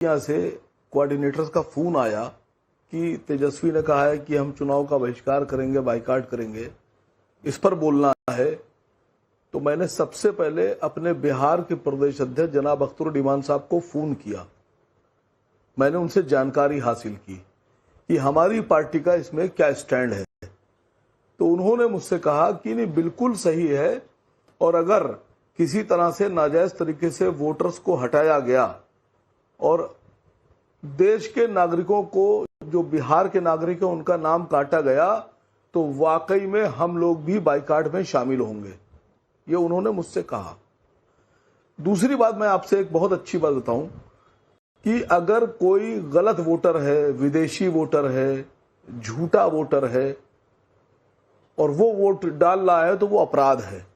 यहाँ से कोऑर्डिनेटर्स का फोन आया कि तेजस्वी ने कहा है कि हम चुनाव का बहिष्कार करेंगे, बाइकाट करेंगे, इस पर बोलना है। तो मैंने सबसे पहले अपने बिहार के प्रदेश अध्यक्ष जनाब अख्तरुद्दीन साहब को फोन किया। मैंने उनसे जानकारी हासिल की कि हमारी पार्टी का इसमें क्या स्टैंड है। तो उन्होंने मुझसे कहा कि नहीं, बिल्कुल सही है, और अगर किसी तरह से नाजायज तरीके से वोटर्स को हटाया गया और देश के नागरिकों को, जो बिहार के नागरिक हैं, उनका नाम काटा गया, तो वाकई में हम लोग भी बाइकाट में शामिल होंगे। ये उन्होंने मुझसे कहा। दूसरी बात, मैं आपसे एक बहुत अच्छी बात बताऊं कि अगर कोई गलत वोटर है, विदेशी वोटर है, झूठा वोटर है और वो वोट डाल रहा है, तो वो अपराध है।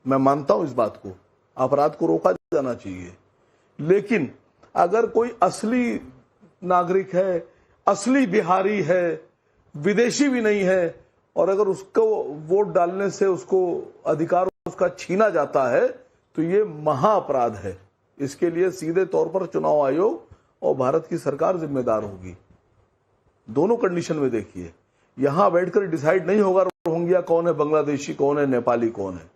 मैं मानता हूं इस बात को, अपराध को रोका जाना चाहिए। लेकिन अगर कोई असली नागरिक है, असली बिहारी है, विदेशी भी नहीं है, और अगर उसको वोट डालने से उसको अधिकार उसका छीना जाता है, तो ये महाअपराध है। इसके लिए सीधे तौर पर चुनाव आयोग और भारत की सरकार जिम्मेदार होगी। दोनों कंडीशन में देखिए, यहां बैठकर डिसाइड नहीं होगा रोहिंग्या कौन है, बांग्लादेशी कौन है, नेपाली कौन है।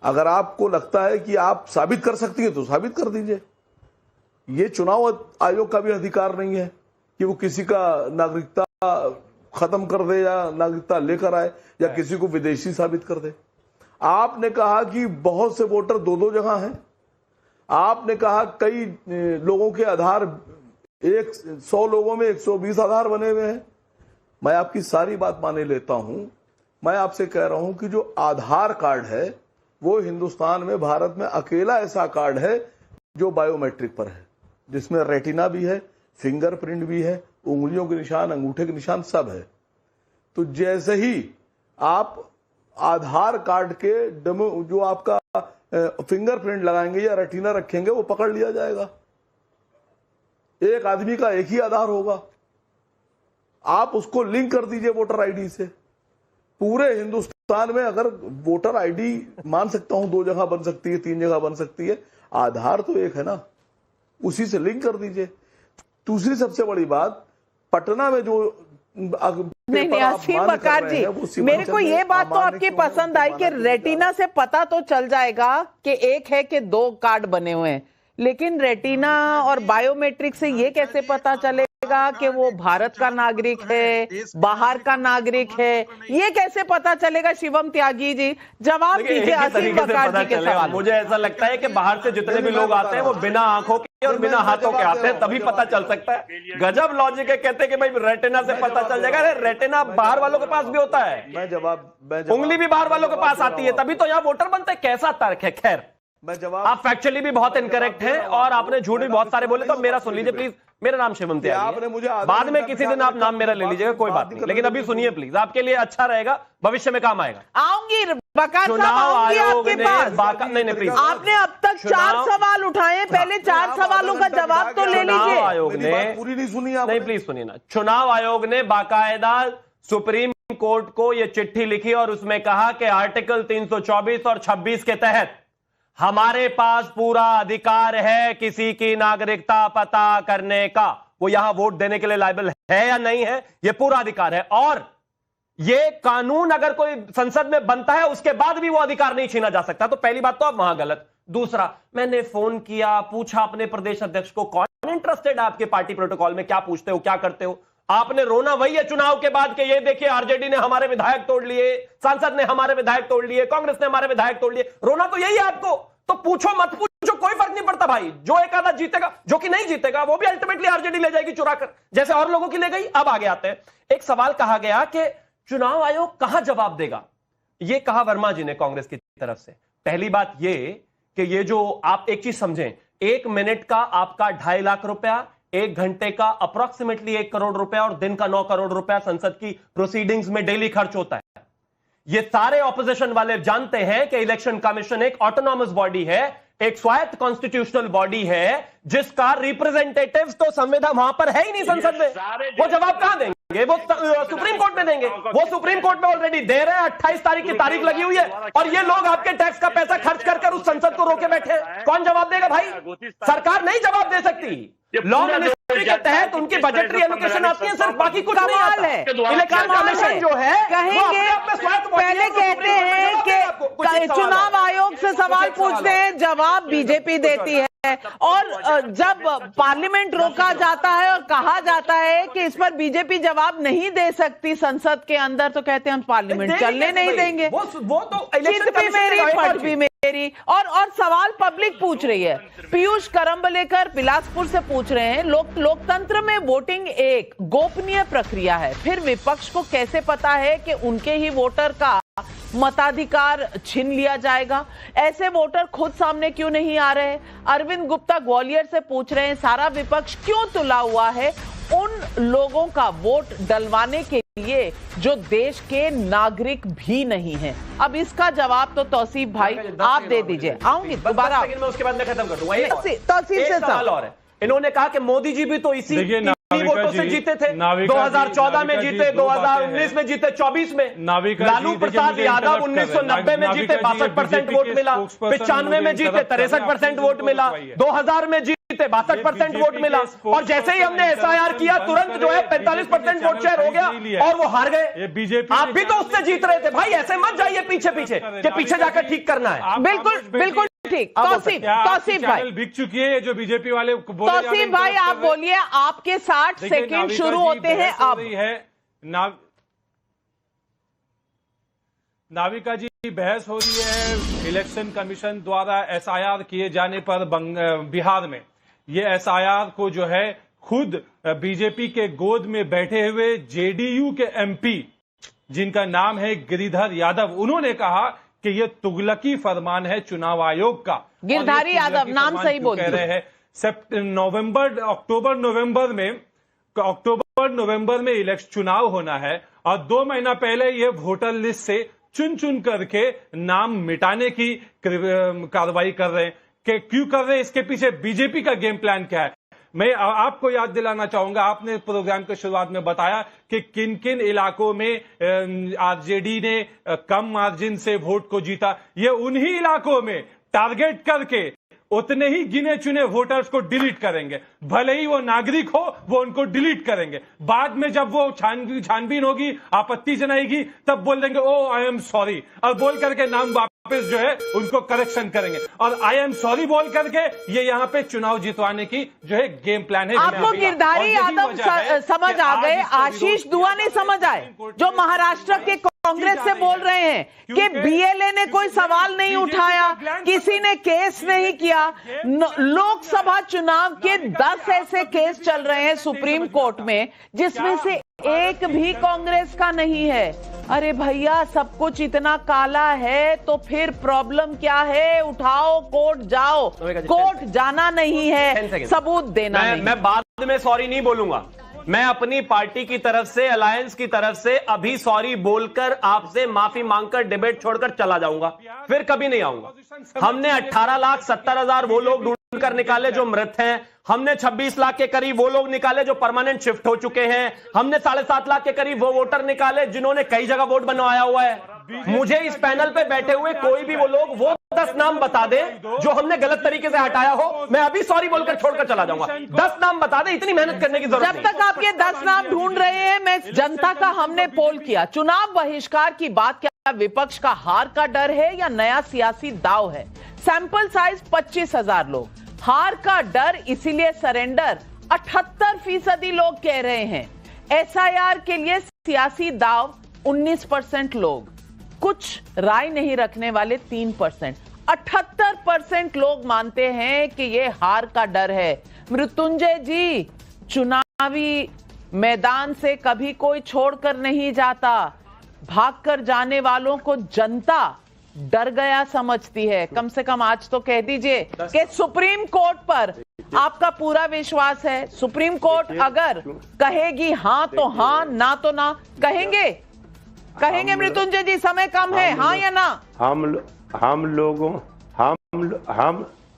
अगर आपको लगता है कि आप साबित कर सकती है तो साबित कर दीजिए। ये चुनाव आयोग का भी अधिकार नहीं है कि वो किसी का नागरिकता खत्म कर दे या नागरिकता लेकर आए या किसी को विदेशी साबित कर दे। आपने कहा कि बहुत से वोटर दो दो जगह हैं। आपने कहा कई लोगों के आधार 100 लोगों में 120 आधार बने हुए हैं। मैं आपकी सारी बात माने लेता हूं। मैं आपसे कह रहा हूं कि जो आधार कार्ड है वो हिंदुस्तान में, भारत में अकेला ऐसा कार्ड है जो बायोमेट्रिक पर है, जिसमें रेटिना भी है, फिंगरप्रिंट भी है, उंगलियों के निशान, अंगूठे के निशान सब है। तो जैसे ही आप आधार कार्ड के जो आपका फिंगरप्रिंट लगाएंगे या रेटिना रखेंगे, वो पकड़ लिया जाएगा। एक आदमी का एक ही आधार होगा। आप उसको लिंक कर दीजिए वोटर आईडी से। पूरे हिंदुस्तान में अगर वोटर आईडी, मान सकता हूं 2 जगह बन सकती है, 3 जगह बन सकती है, आधार तो एक है ना, उसी से लिंक कर दीजिए। दूसरी सबसे बड़ी बात, पटना में जो नहीं असीम वकार जी, मेरे को ये बात तो आपकी पसंद आई कि रेटिना से पता तो चल जाएगा कि एक है कि 2 कार्ड बने हुए हैं, लेकिन रेटिना और बायोमेट्रिक से ये कैसे पता चलेगा कि वो भारत का नागरिक है, बाहर का नागरिक है? ये कैसे पता चलेगा? शिवम त्यागी जी जवाब दीजिए असीम वकार जी के सवाल। मुझे ऐसा लगता है कि बाहर से जितने भी लोग आते हैं वो बिना आंखों के और बिना हाथों के आते हैं, तभी पता चल सकता है। गजब लॉजिक है। कहते हैं कि भाई रेटिना से पता चल जाएगा। अरे रेटिना बाहर वालों के पास भी होता है, उंगली भी बाहर वालों के पास आती है, तभी तो यहाँ वोटर बनते हैं। कैसा तर्क है? खैर, आप फैक्चुअली भी बहुत इनकरेक्ट हैं और आपने झूठ भी बहुत सारे बोले। तो मेरा सुन लीजिए प्लीज। मेरा नाम शिवम त्यागी है। बाद में किसी दिन आप नाम मेरा ले लीजिएगा, कोई बात नहीं, लेकिन अभी सुनिए प्लीज, आपके लिए अच्छा रहेगा, भविष्य में काम आएगा। आऊंगी चुनाव आयोग ने नहीं प्लीज, आपने अब तक 4 सवाल उठाए, पहले 4 सवालों का जवाब तो ले लीजिए। आयोग ने पूरी नहीं सुनी, नहीं प्लीज सुनिए ना। चुनाव आयोग ने बाकायदा सुप्रीम कोर्ट को यह चिट्ठी लिखी और उसमें कहा कि आर्टिकल 324 और 26 के तहत हमारे पास पूरा अधिकार है किसी की नागरिकता पता करने का। वो यहां वोट देने के लिए लायबल है या नहीं है, यह पूरा अधिकार है। और यह कानून अगर कोई संसद में बनता है उसके बाद भी वो अधिकार नहीं छीना जा सकता। तो पहली बात तो आप वहां गलत। दूसरा, मैंने फोन किया, पूछा अपने प्रदेश अध्यक्ष को, कौन इंटरेस्टेड है आपके पार्टी प्रोटोकॉल में, क्या पूछते हो, क्या करते हो? आपने रोना वही है चुनाव के बाद कि ये देखिए आरजेडी ने हमारे विधायक तोड़ लिए, सांसद ने हमारे विधायक तोड़ लिए, कांग्रेस ने हमारे विधायक तोड़ लिए। रोना तो यही है आपको। तो पूछो मत पूछो, कोई फर्क नहीं पड़ता भाई। जो एक आधा जीतेगा, जो कि नहीं जीतेगा, वो भी अल्टीमेटली आरजेडी ले जाएगी चुरा कर, जैसे और लोगों की ले गई। अब आगे आते हैं। एक सवाल कहा गया कि चुनाव आयोग कहां जवाब देगा, यह कहा वर्मा जी ने कांग्रेस की तरफ से। पहली बात यह कि ये जो आप एक चीज समझें, 1 मिनट का आपका 2.5 लाख रुपया, 1 घंटे का अप्रोक्सीमेटली 1 करोड़ रुपया और दिन का 9 करोड़ रुपया संसद की प्रोसीडिंग्स में डेली खर्च होता है। ये सारे ऑपोजिशन वाले जानते हैं कि इलेक्शन कमीशन एक ऑटोनॉमस बॉडी है, एक स्वायत्त कॉन्स्टिट्यूशनल बॉडी है, जिसका रिप्रेजेंटेटिव्स तो संविधान वहां पर है ही नहीं संसद में। वो जवाब कहां देंगे? वो सुप्रीम कोर्ट में देंगे। वो सुप्रीम कोर्ट में ऑलरेडी दे रहे हैं। 28 तारीख की तारीख लगी हुई है और ये लोग आपके टैक्स का पैसा खर्च कर उस संसद को रोके बैठे हैं। कौन जवाब देगा भाई? सरकार नहीं जवाब दे सकती। लॉ मिनिस्ट्री के तहत उनकी बजटरी एलोकेशन आती है सर, बाकी कुछ नहीं कमाल आता। है। इलेक्शन कमीशन जो है कहेंगे, पहले कहते हैं कि चुनाव आयोग से सवाल पूछते हैं, जवाब बीजेपी देती है, और जब पार्लियामेंट रोका जाता है और कहा जाता है कि इस पर बीजेपी जवाब नहीं दे सकती संसद के अंदर, तो कहते हैं हम पार्लियामेंट चलने नहीं देंगे। वो तो चित भी मेरी पट भी मेरी। और सवाल पब्लिक पूछ रही है। पीयूष करंबलेकर बिलासपुर से पूछ रहे हैं, लोकतंत्र में वोटिंग एक गोपनीय प्रक्रिया है, फिर विपक्ष को कैसे पता है कि उनके ही वोटर का मताधिकार छीन लिया जाएगा? ऐसे वोटर खुद सामने क्यों नहीं आ रहे? अरविंद गुप्ता ग्वालियर से पूछ रहे हैं, सारा विपक्ष क्यों तुला हुआ है उन लोगों का वोट डलवाने के लिए जो देश के नागरिक भी नहीं हैं? अब इसका जवाब तो तौसीफ भाई आप दे दीजिए। आऊंगी दोबारा, उसके बाद मैं खत्म कर दूंगा। तौसीफ से सवाल और है। इन्होंने कहा कि मोदी जी भी तो इसी वोटों से जीते थे, 2014 में जीते, 2019 में जीते, 24 में लालू प्रसाद यादव 1990 में जीते, 62% वोट मिला, 95 में जीते, 63% वोट मिला, 2000 में जीते, 62% वोट मिला, और जैसे ही हमने एसआईआर किया तुरंत जो है 45% वोट शेयर हो गया और वो हार गए। बीजेपी आप भी तो उससे जीत रहे थे भाई, ऐसे मत जाइए पीछे पीछे कि पीछे जाकर ठीक करना है। बिल्कुल बिल्कुल ठीक। तौसीफ भाई बिक चुकी है जो बीजेपी वाले। तौसीफ भाई आप बोलिए, आपके 60 सेकंड शुरू होते हैं अब। नाविका जी बहस हो रही है इलेक्शन कमीशन द्वारा एसआईआर किए जाने पर बिहार में। ये एसआईआर को जो है खुद बीजेपी के गोद में बैठे हुए जेडीयू के एमपी जिनका नाम है गिरिधर यादव, उन्होंने कहा कि ये तुगलकी फरमान है चुनाव आयोग का। गिरधारी यादव नाम सही बोल रहे हैं। अक्टूबर नवंबर में इलेक्शन चुनाव होना है और 2 महीना पहले ये वोटर लिस्ट से चुन करके नाम मिटाने की कार्रवाई कर रहे हैं। कि क्यों कर रहे हैं, इसके पीछे बीजेपी का गेम प्लान क्या है? मैं आपको याद दिलाना चाहूंगा, आपने प्रोग्राम के शुरुआत में बताया कि किन किन इलाकों में आरजेडी ने कम मार्जिन से वोट को जीता। ये उन्हीं इलाकों में टारगेट करके उतने ही गिने चुने वोटर्स को डिलीट करेंगे, भले ही वो नागरिक हो, वो उनको डिलीट करेंगे। बाद में जब वो छानबीन होगी, आपत्ति जनाएगी, तब बोल देंगे ओ आई एम सॉरी, और बोल करके नाम वापस जो है उनको करेक्शन करेंगे। और आई एम सॉरी बोल करके ये यहाँ पे चुनाव जितवाने की जो है गेम प्लान है। आपको गिरधारी यादव समझ आ गए, आशीष दुआ नहीं समझ आए, जो महाराष्ट्र के कांग्रेस से बोल रहे हैं कि बीएलए ने कोई सवाल नहीं उठाया, किसी ने केस नहीं किया। लोकसभा चुनाव के 10 ऐसे केस चल रहे हैं सुप्रीम कोर्ट में जिसमें से एक भी कांग्रेस का नहीं है। अरे भैया, सब कुछ इतना काला है तो फिर प्रॉब्लम क्या है? उठाओ, कोर्ट जाओ। कोर्ट जाना नहीं है, सबूत देना नहीं। मैं बाद में सॉरी नहीं बोलूंगा। मैं अपनी पार्टी की तरफ से, अलायंस की तरफ से अभी सॉरी बोलकर आपसे माफी मांगकर डिबेट छोड़कर चला जाऊंगा, फिर कभी नहीं आऊंगा। हमने 18,70,000 वो लोग ढूंढ कर निकाले जो मृत हैं, हमने 26 लाख के करीब वो लोग निकाले जो परमानेंट शिफ्ट हो चुके हैं, हमने 7.5 लाख के करीब वो वोटर निकाले जिन्होंने कई जगह वोट बनवाया हुआ है। मुझे इस पैनल पे बैठे हुए कोई भी वो लोग वो 10 नाम बता दे जो हमने गलत तरीके से हटाया हो, मैं अभी सॉरी बोलकर छोड़कर चला जाऊंगा। 10 नाम बता दे, इतनी मेहनत करने की जरूरत जब तक आप ये 10 नाम ढूंढ रहे हैं, मैं जनता का हमने पोल किया, चुनाव बहिष्कार की बात क्या विपक्ष का हार का डर है या नया सियासी दाव है? सैंपल साइज 25,000 लोग, हार का डर इसीलिए सरेंडर 78% लोग कह रहे हैं। एसआईआर के लिए सियासी दाव 19% लोग, कुछ राय नहीं रखने वाले 3%। 78% लोग मानते हैं कि यह हार का डर है। मृत्युंजय जी, चुनावी मैदान से कभी कोई छोड़कर नहीं जाता, भागकर जाने वालों को जनता डर गया समझती है। कम से कम आज तो कह दीजिए कि सुप्रीम कोर्ट पर आपका पूरा विश्वास है। सुप्रीम कोर्ट अगर कहेगी हां तो हां, ना तो ना, कहेंगे मृत्युंजय जी? समय कम है, हाँ या ना?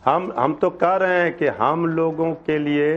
हम तो कह रहे हैं कि हम लोगों के लिए